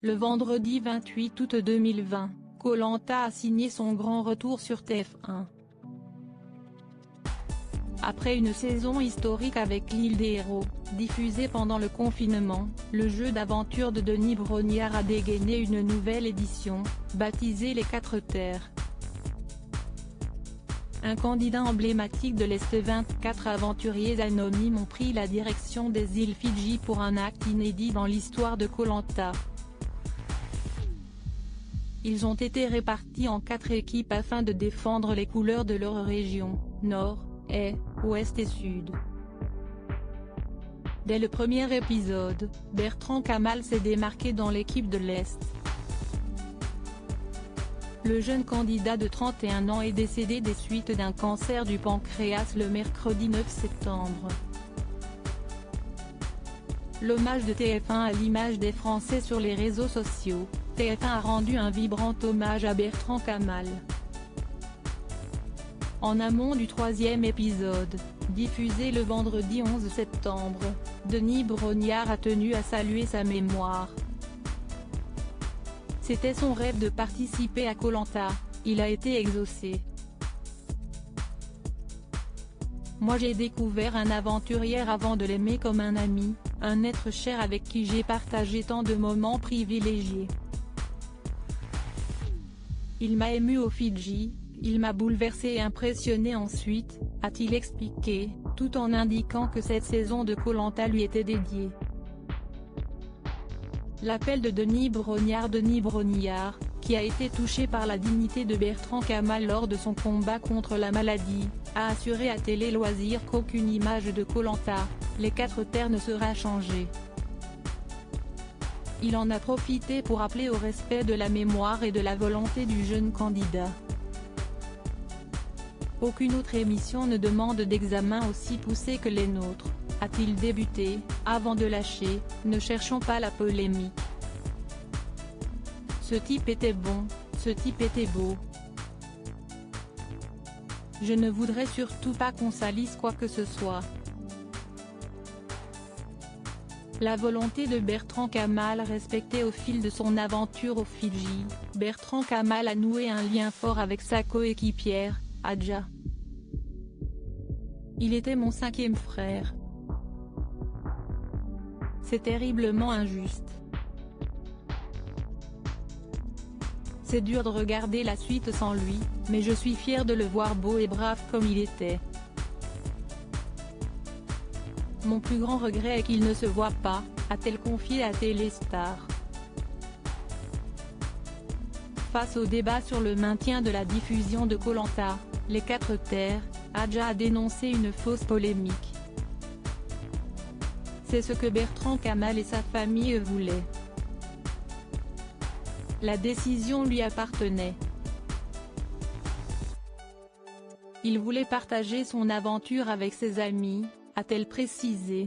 Le vendredi 28 août 2020, Koh Lanta a signé son grand retour sur TF1. Après une saison historique avec l'Île des Héros, diffusée pendant le confinement, le jeu d'aventure de Denis Brognard a dégainé une nouvelle édition, baptisée Les 4 Terres. Un candidat emblématique de l'Est, 24 aventuriers anonymes ont pris la direction des îles Fidji pour un acte inédit dans l'histoire de Koh Lanta. Ils ont été répartis en 4 équipes afin de défendre les couleurs de leur région, Nord, Est, Ouest et Sud. Dès le premier épisode, Bertrand Kamal s'est démarqué dans l'équipe de l'Est. Le jeune candidat de 31 ans est décédé des suites d'un cancer du pancréas le mercredi 9 septembre. L'hommage de TF1 à l'image des Français sur les réseaux sociaux, TF1 a rendu un vibrant hommage à Bertrand Kamal. En amont du 3e épisode, diffusé le vendredi 11 septembre, Denis Brognard a tenu à saluer sa mémoire. C'était son rêve de participer à Koh Lanta, il a été exaucé. Moi j'ai découvert un aventurier avant de l'aimer comme un ami, un être cher avec qui j'ai partagé tant de moments privilégiés. Il m'a ému aux Fidji, il m'a bouleversé et impressionné ensuite, a-t-il expliqué, tout en indiquant que cette saison de Koh Lanta lui était dédiée. L'appel de Denis Brognard, qui a été touché par la dignité de Bertrand Kamal lors de son combat contre la maladie, a assuré à Télé Loisirs qu'aucune image de Koh Lanta, les 4 terres ne sera changée. Il en a profité pour appeler au respect de la mémoire et de la volonté du jeune candidat. Aucune autre émission ne demande d'examen aussi poussé que les nôtres, a-t-il débuté, avant de lâcher, ne cherchons pas la polémique. Ce type était bon, ce type était beau. Je ne voudrais surtout pas qu'on salisse quoi que ce soit. La volonté de Bertrand Kamal respectée au fil de son aventure aux Fidji, Bertrand Kamal a noué un lien fort avec sa coéquipière, Adja. Il était mon 5e frère. C'est terriblement injuste. C'est dur de regarder la suite sans lui, mais je suis fier de le voir beau et brave comme il était. Mon plus grand regret est qu'il ne se voit pas, a-t-elle confié à Téléstar. Face au débat sur le maintien de la diffusion de Koh Lanta, les 4 terres, Adja a dénoncé une fausse polémique. C'est ce que Bertrand Kamal et sa famille voulaient. La décision lui appartenait. Il voulait partager son aventure avec ses amis, a-t-elle précisé.